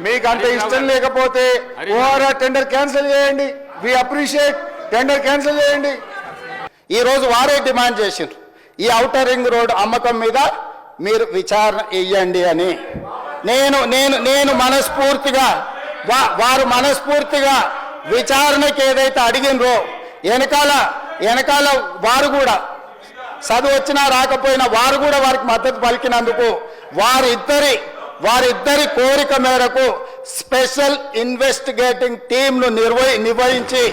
మీకు అంత ఇష్టం లేకపోతే ఓఆర్ఆర్ టెండర్ క్యాన్సిల్ చేయండి. వి అప్రిషియేట్, టెండర్ క్యాన్సిల్ చేయండి. ఈ రోజు వారే డిమాండ్ చేసిండ్రు ఈ ఔటర్ రింగ్ రోడ్ అమ్మకం మీద మీరు విచారణ ఇవ్వండి అని. నేను మనస్ఫూర్తిగా వారు మనస్ఫూర్తిగా విచారణకి ఏదైతే అడిగినరో వెనకాల వారు కూడా చదువు వచ్చినా రాకపోయినా వారు కూడా వారికి మద్దతు పలికినందుకు వారిద్దరి కోరిక మేరకు స్పెషల్ ఇన్వెస్టిగేటింగ్ టీంను నిర్వహించి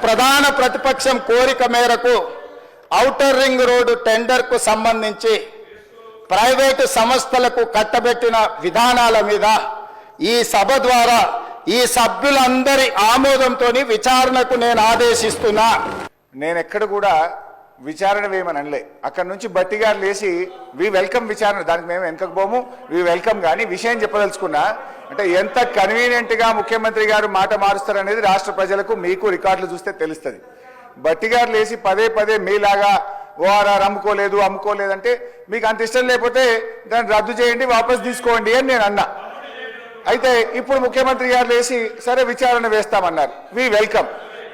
ప్రధాన ప్రతిపక్షం కోరిక మేరకు ఔటర్ రింగ్ రోడ్డు టెండర్కు సంబంధించి ప్రైవేటు సంస్థలకు కట్టబెట్టిన విధానాల మీద ఈ సభ ద్వారా ఈ సభ్యులందరి ఆమోదంతో విచారణకు నేను ఆదేశిస్తున్నా. నేను ఎక్కడ కూడా విచారణ వేయమని అనలే. అక్కడి నుంచి బట్టి గారు లేచి వి వెల్కమ్ విచారణ, దానికి మేము వెనకపోము, వి వెల్కమ్. కానీ విషయం చెప్పదలుచుకున్నా అంటే ఎంత కన్వీనియంట్గా ముఖ్యమంత్రి గారు మాట మారుస్తారనేది రాష్ట్ర ప్రజలకు మీకు రికార్డులు చూస్తే తెలుస్తుంది. బట్టి గారు లేచి పదే మీలాగా ఓఆర్ఆర్ అమ్ముకోలేదంటే మీకు అంత ఇష్టం లేకపోతే దాన్ని రద్దు చేయండి, వాపస్ తీసుకోండి అని నేను అన్నా. అయితే ఇప్పుడు ముఖ్యమంత్రి గారు లేచి సరే విచారణ వేస్తామన్నారు, వి వెల్కమ్.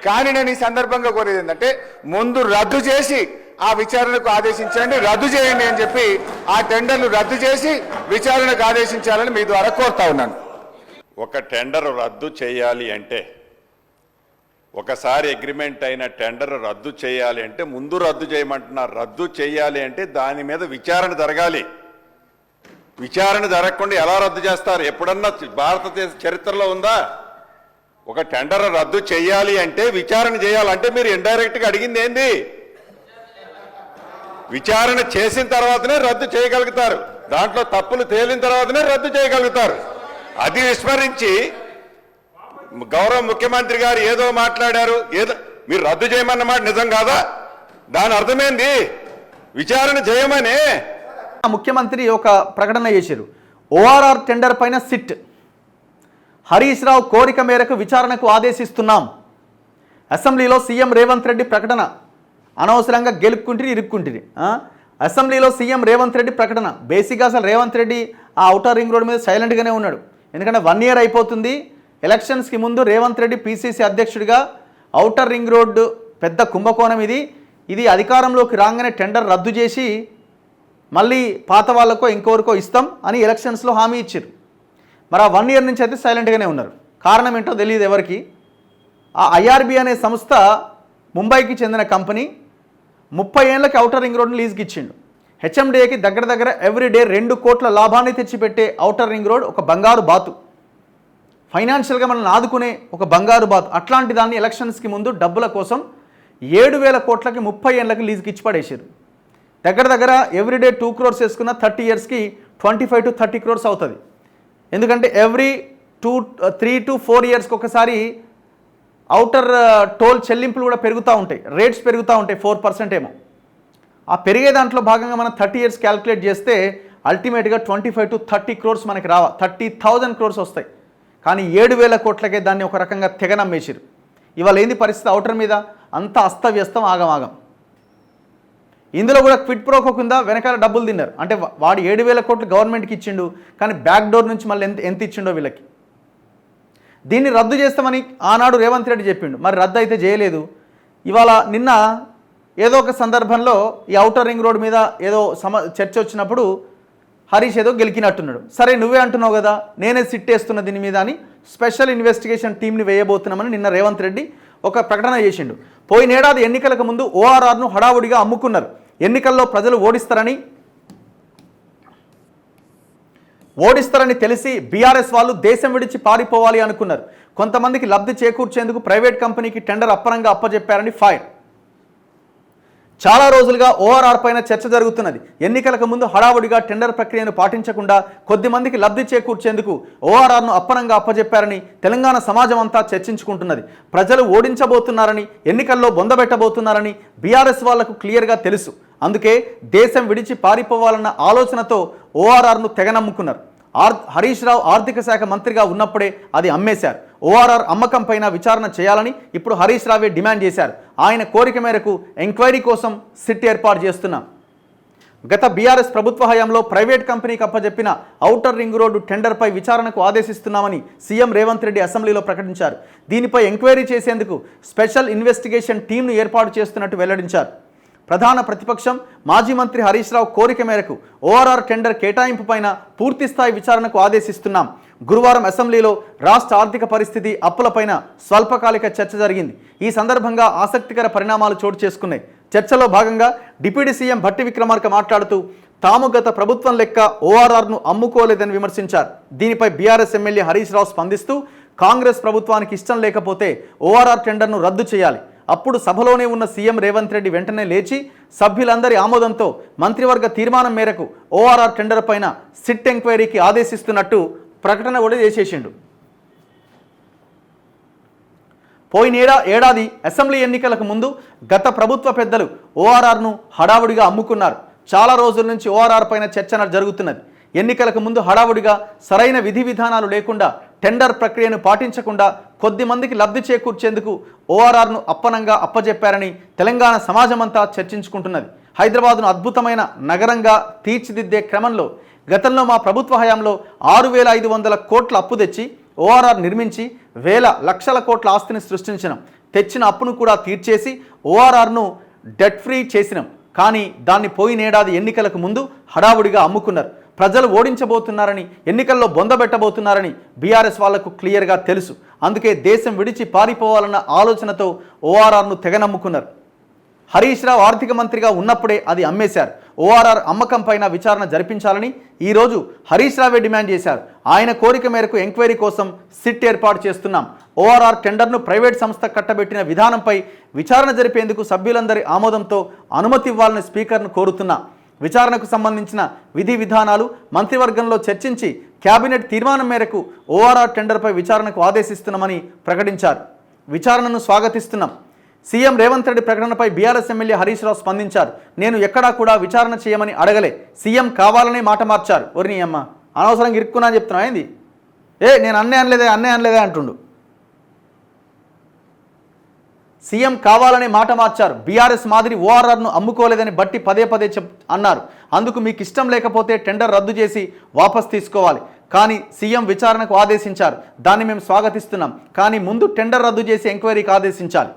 కానీ నేను ఈ సందర్భంగా కోరేది ఏంటంటే ముందు రద్దు చేసి ఆ విచారణకు ఆదేశించండి, రద్దు చేయండి అని చెప్పి ఆ టెండర్లు రద్దు చేసి విచారణకు ఆదేశించాలని మీ ద్వారా కోరుతా ఉన్నాను. ఒక టెండర్ రద్దు చేయాలి అంటే, ఒకసారి అగ్రిమెంట్ అయిన టెండర్ రద్దు చేయాలి అంటే ముందు రద్దు చేయమంటున్నారు. రద్దు చేయాలి అంటే దాని మీద విచారణ జరగాలి. విచారణ జరగకుండా ఎలా రద్దు చేస్తారు? ఎప్పుడన్నా భారతదేశ చరిత్రలో ఉందా? ఒక టెండర్ రద్దు చేయాలి అంటే విచారణ చేయాలంటే మీరు ఇండైరెక్ట్గా అడిగింది ఏంది? విచారణ చేసిన తర్వాతనే రద్దు చేయగలుగుతారు. దాంట్లో తప్పులు తేలిన తర్వాతనే రద్దు చేయగలుగుతారు. అది విస్మరించి గౌరవ ముఖ్యమంత్రి గారు ఏదో మాట్లాడారు, మీరు రద్దు చేయమన్నమాట నిజం కాదా? దాని అర్థమేంది? విచారణ చేయమని ముఖ్యమంత్రి ఒక ప్రకటన చేశారు. ఓఆర్ఆర్ టెండర్ పైన సిట్ హరీష్ రావు కోరిక మేరకు విచారణకు ఆదేశిస్తున్నాం. అసెంబ్లీలో సీఎం రేవంత్ రెడ్డి ప్రకటన. అనవసరంగా ఇరుక్కుంటిరి. అసెంబ్లీలో సీఎం రేవంత్ రెడ్డి ప్రకటన. బేసిక్గా అసలు రేవంత్ రెడ్డి ఆ ఔటర్ రింగ్ రోడ్ మీద సైలెంట్గానే ఉన్నాడు. ఎందుకంటే 1 year అయిపోతుంది. ఎలక్షన్స్కి ముందు రేవంత్ రెడ్డి పీసీసీ అధ్యక్షుడిగా ఔటర్ రింగ్ రోడ్డు పెద్ద కుంభకోణం ఇది అధికారంలోకి రాగానే టెండర్ రద్దు చేసి మళ్ళీ పాత వాళ్ళకో ఇంకొకరికో ఇస్తాం అని ఎలక్షన్స్లో హామీ ఇచ్చారు. మరి ఆ 1 year నుంచి అయితే సైలెంట్గానే ఉన్నారు. కారణం ఏంటో తెలియదు ఎవరికి. ఆ ఐఆర్బీ అనే సంస్థ ముంబైకి చెందిన కంపెనీ 30 ఏళ్ళకి ఔటర్ రింగ్ రోడ్ని లీజ్కి ఇచ్చిండు. హెచ్ఎండిఏకి దగ్గర ఎవ్రీడే 2 కోట్ల లాభాన్ని తెచ్చిపెట్టే ఔటర్ రింగ్ రోడ్ ఒక బంగారు బాతు. ఫైనాన్షియల్గా మనల్ని ఆదుకునే ఒక బంగారు బాతు. అట్లాంటి దాన్ని ఎలక్షన్స్కి ముందు డబ్బుల కోసం 7,000 కోట్లకి 30 ఏళ్ళకి లీజ్కి ఇచ్చి పడేసారు. దగ్గర ఎవ్రీడే 2 crores వేసుకున్న 30 yearsకి 25 to 30 crores అవుతుంది. ఎందుకంటే ఎవ్రీ 3 to 4 yearsకి ఒకసారి ఔటర్ టోల్ చెల్లింపులు కూడా పెరుగుతూ ఉంటాయి, రేట్స్ పెరుగుతూ ఉంటాయి 4% ఏమో. ఆ పెరిగే దాంట్లో భాగంగా మనం 30 years క్యాల్కులేట్ చేస్తే అల్టిమేట్గా 25 to 30 crores మనకి 30,000 crores వస్తాయి. కానీ 7,000 కోట్లకే దాన్ని ఒక రకంగా తెగనమ్మేసారు. ఇవాళ ఏంది పరిస్థితి? ఔటర్ మీద అంత అస్తవ్యస్తం, ఆగమాగం. ఇందులో కూడా క్విడ్ ప్రోకో కింద వెనకాల డబ్బులు తిన్నారు. అంటే వాడు 7,000 కోట్లు గవర్నమెంట్కి ఇచ్చిండు, కానీ బ్యాక్ డోర్ నుంచి మళ్ళీ ఎంత ఇచ్చిండో వీళ్ళకి. దీన్ని రద్దు చేస్తామని ఆనాడు రేవంత్ రెడ్డి చెప్పిండు, మరి రద్దు అయితే చేయలేదు. ఇవాళ నిన్న ఏదో ఒక సందర్భంలో ఈ ఔటర్ రింగ్ రోడ్ మీద ఏదో చర్చ వచ్చినప్పుడు హరీష్ ఏదో గెలికినట్టున్నాడు. సరే నువ్వే అంటున్నావు కదా, నేనే సిట్టేస్తున్న దీని మీద అని స్పెషల్ ఇన్వెస్టిగేషన్ టీంని వేయబోతున్నామని నిన్న రేవంత్ రెడ్డి ఒక ప్రకటన చేసిండు. పోయినేడాది ఎన్నికలకు ముందు ఓఆర్ఆర్ను హడావుడిగా అమ్ముకున్నారు. ఎన్నికల్లో ప్రజలు ఓడిస్తారని తెలిసి బీఆర్ఎస్ వాళ్ళు దేశం విడిచి పారిపోవాలి అనుకున్నారు. కొంతమందికి లబ్ధి చేకూర్చేందుకు ప్రైవేట్ కంపెనీకి టెండర్ అప్పనంగా అప్పజెప్పారని ఫైర్. చాలా రోజులుగా ఓఆర్ఆర్ పైన చర్చ జరుగుతున్నది. ఎన్నికలకు ముందు హడావుడిగా టెండర్ ప్రక్రియను పాటించకుండా కొద్దిమందికి లబ్ధి చేకూర్చేందుకు ఓఆర్ఆర్ను అప్పనంగా అప్పజెప్పారని తెలంగాణ సమాజం అంతా చర్చించుకుంటున్నది. ప్రజలు ఓడించబోతున్నారని, ఎన్నికల్లో బొందబెట్టబోతున్నారని బీఆర్ఎస్ వాళ్లకు క్లియర్గా తెలుసు. అందుకే దేశం విడిచి పారిపోవాలన్న ఆలోచనతో ఓఆర్ఆర్ను తెగనమ్ముకున్నారు. హరీష్ రావు ఆర్థిక శాఖ మంత్రిగా ఉన్నప్పుడే అది అమ్మేశారు. ఓఆర్ఆర్ అమ్మకం పైన విచారణ చేయాలని ఇప్పుడు హరీష్ రావే డిమాండ్ చేశారు. ఆయన కోరిక మేరకు ఎంక్వైరీ కోసం సిట్ ఏర్పాటు చేస్తున్నాం. గత బీఆర్ఎస్ ప్రభుత్వ హయాంలో ప్రైవేట్ కంపెనీకి అప్పజెప్పిన ఔటర్ రింగ్ రోడ్డు టెండర్పై విచారణకు ఆదేశిస్తున్నామని సీఎం రేవంత్ రెడ్డి అసెంబ్లీలో ప్రకటించారు. దీనిపై ఎంక్వైరీ చేసేందుకు స్పెషల్ ఇన్వెస్టిగేషన్ టీంను ఏర్పాటు చేస్తున్నట్టు వెల్లడించారు. ప్రధాన ప్రతిపక్షం మాజీ మంత్రి హరీష్ రావు కోరిక మేరకు ఓఆర్ఆర్ టెండర్ కేటాయింపుపైన పూర్తిస్థాయి విచారణకు ఆదేశిస్తున్నాం. గురువారం అసెంబ్లీలో రాష్ట్ర ఆర్థిక పరిస్థితి, అప్పులపైన స్వల్పకాలిక చర్చ జరిగింది. ఈ సందర్భంగా ఆసక్తికర పరిణామాలు చోటు చేసుకున్నాయి. చర్చలో భాగంగా డిప్యూటీ సీఎం భట్టి విక్రమార్క మాట్లాడుతూ తాము గత ప్రభుత్వం లెక్క ఓఆర్ఆర్ను అమ్ముకోలేదని విమర్శించారు. దీనిపై బీఆర్ఎస్ ఎమ్మెల్యే హరీష్ రావు స్పందిస్తూ కాంగ్రెస్ ప్రభుత్వానికి ఇష్టం లేకపోతే ఓఆర్ఆర్ టెండర్ను రద్దు చేయాలి. అప్పుడు సభలోనే ఉన్న సీఎం రేవంత్ రెడ్డి వెంటనే లేచి సభ్యులందరి ఆమోదంతో మంత్రివర్గ తీర్మానం మేరకు ఓఆర్ఆర్ టెండర్ పైన సిట్ ఎంక్వైరీకి ఆదేశిస్తున్నట్టు ప్రకటన కూడా చేసేసిండు. పోయిన ఏడాది అసెంబ్లీ ఎన్నికలకు ముందు గత ప్రభుత్వ పెద్దలు ఓఆర్ఆర్ను హడావుడిగా అమ్ముకున్నారు. చాలా రోజుల నుంచి ఓఆర్ఆర్ పైన చర్చ జరుగుతున్నది. ఎన్నికలకు ముందు హడావుడిగా సరైన విధి విధానాలు లేకుండా టెండర్ ప్రక్రియను పాటించకుండా కొద్ది మందికి లబ్ధి చేకూర్చేందుకు ఓఆర్ఆర్ను అప్పనంగా అప్పజెప్పారని తెలంగాణ సమాజమంతా చర్చించుకుంటున్నది. హైదరాబాద్ను అద్భుతమైన నగరంగా తీర్చిదిద్దే క్రమంలో గతంలో మా ప్రభుత్వ హయాంలో 6,500 కోట్ల అప్పు తెచ్చి ఓఆర్ఆర్ నిర్మించి వేల లక్షల కోట్ల ఆస్తిని సృష్టించినాం. తెచ్చిన అప్పును కూడా తీర్చేసి ఓఆర్ఆర్ను డెట్ ఫ్రీ చేసినాం. కానీ దాన్ని పోయినేడాది ఎన్నికలకు ముందు హడావుడిగా అమ్ముకున్నారు. ప్రజలు ఓడించబోతున్నారని, ఎన్నికల్లో బొందబెట్టబోతున్నారని బీఆర్ఎస్ వాళ్లకు క్లియర్గా తెలుసు. అందుకే దేశం విడిచి పారిపోవాలన్న ఆలోచనతో ఓఆర్ఆర్ను తెగనమ్ముకున్నారు. హరీష్ రావు ఆర్థిక మంత్రిగా ఉన్నప్పుడే అది అమ్మేశారు. ఓఆర్ఆర్ అమ్మకం పైన విచారణ జరిపించాలని ఈరోజు హరీష్ రావే డిమాండ్ చేశారు. ఆయన కోరిక మేరకు ఎంక్వైరీ కోసం సిట్ ఏర్పాటు చేస్తున్నాం. ఓఆర్ఆర్ టెండర్ను ప్రైవేట్ సంస్థ కట్టబెట్టిన విధానంపై విచారణ జరిపేందుకు సభ్యులందరి ఆమోదంతో అనుమతి ఇవ్వాలని స్పీకర్ను కోరుతున్నా. విచారణకు సంబంధించిన విధి విధానాలు మంత్రివర్గంలో చర్చించి కేబినెట్ తీర్మానం మేరకు ఓఆర్ఆర్ టెండర్పై విచారణకు ఆదేశిస్తున్నామని ప్రకటించారు. విచారణను స్వాగతిస్తున్నాం. సీఎం రేవంత్ రెడ్డి ప్రకటనపై బీఆర్ఎస్ ఎమ్మెల్యే హరీష్ రావు స్పందించారు. నేను ఎక్కడా కూడా విచారణ చేయమని అడగలే, సీఎం కావాలనే మాట మార్చారు. ఒరిని అమ్మ అనవసరంగా ఇరుక్కున్నా అని చెప్తున్నా ఏంది? నేను అన్నే అనలేదే అంటుండు. సీఎం కావాలనే మాట మార్చారు. బీఆర్ఎస్ మాదిరి ఓఆర్ఆర్ను అమ్ముకోలేదని బట్టి పదే అన్నారు. అందుకు మీకు ఇష్టం లేకపోతే టెండర్ రద్దు చేసి వాపస్ తీసుకోవాలి. కానీ సీఎం విచారణకు ఆదేశించారు. దాన్ని మేము స్వాగతిస్తున్నాం. కానీ ముందు టెండర్ రద్దు చేసి ఎంక్వైరీకి ఆదేశించాలి.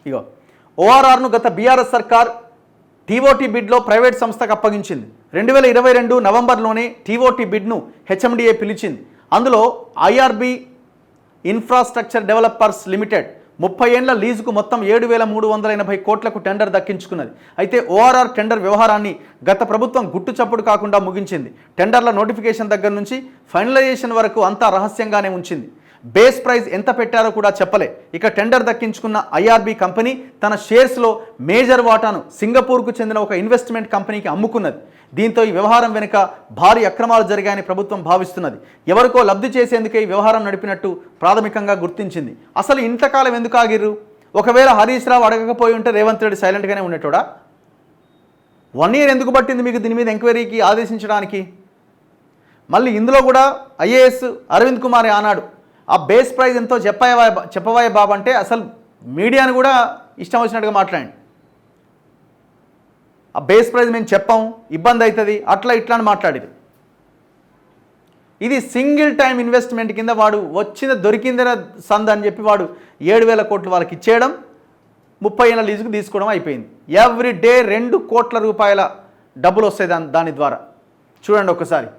ఇగో ఓఆర్ఆర్ను గత బీఆర్ఎస్ సర్కార్ టీఓటీ బిడ్లో ప్రైవేట్ సంస్థకు అప్పగించింది. 2022 నవంబర్లోనే టీఓటీ బిడ్ను హెచ్ఎండిఏ పిలిచింది. అందులో ఐఆర్బి ఇన్ఫ్రాస్ట్రక్చర్ డెవలపర్స్ లిమిటెడ్ 30 ఏళ్ల లీజుకు మొత్తం 7,380 కోట్లకు టెండర్ దక్కించుకున్నది. అయితే ఓఆర్ఆర్ టెండర్ వ్యవహారాన్ని గత ప్రభుత్వం గుట్టు చప్పుడు కాకుండా ముగించింది. టెండర్ల నోటిఫికేషన్ దగ్గర నుంచి ఫైనలైజేషన్ వరకు అంతా రహస్యంగానే ఉంచింది. బేస్ ప్రైస్ ఎంత పెట్టారో కూడా చెప్పలే. ఇక టెండర్ దక్కించుకున్న ఐఆర్బి కంపెనీ తన షేర్స్లో మేజర్ వాటాను సింగపూర్కు చెందిన ఒక ఇన్వెస్ట్మెంట్ కంపెనీకి అమ్ముకున్నది. దీంతో ఈ వ్యవహారం వెనుక భారీ అక్రమాలు జరిగాయని ప్రభుత్వం భావిస్తున్నది. ఎవరికో లబ్ధి చేసేందుకే ఈ వ్యవహారం నడిపినట్టు ప్రాథమికంగా గుర్తించింది. అసలు ఇంతకాలం ఎందుకు ఆగిర్రు? ఒకవేళ హరీష్ రావు అడగకపోయి ఉంటే రేవంత్ రెడ్డి సైలెంట్గానే ఉండేటోడా? 1 year ఎందుకు పట్టింది మీకు దీని మీద ఎంక్వైరీకి ఆదేశించడానికి? మళ్ళీ ఇందులో కూడా ఐఏఎస్ అరవింద్ కుమార్ ఆనాడు ఆ బేస్ ప్రైస్ ఎంతో చెప్పవాయ బాబు అంటే అసలు మీడియాను కూడా ఇష్టం వచ్చినట్టుగా మాట్లాడండి. ఆ బేస్ ప్రైస్ మేము చెప్పాం, ఇబ్బంది అవుతుంది, అట్లా ఇట్లా అని మాట్లాడేది. ఇది సింగిల్ టైం ఇన్వెస్ట్మెంట్ కింద వాడు దొరికిందనే సంద అని చెప్పి వాడు 7,000 కోట్లు వాళ్ళకి ఇచ్చేయడం, 30 ఏళ్ళ లీజుకు తీసుకోవడం అయిపోయింది. ఎవ్రీ డే 2 కోట్ల రూపాయల డబ్బులు వస్తాయి దాని ద్వారా. చూడండి ఒక్కసారి.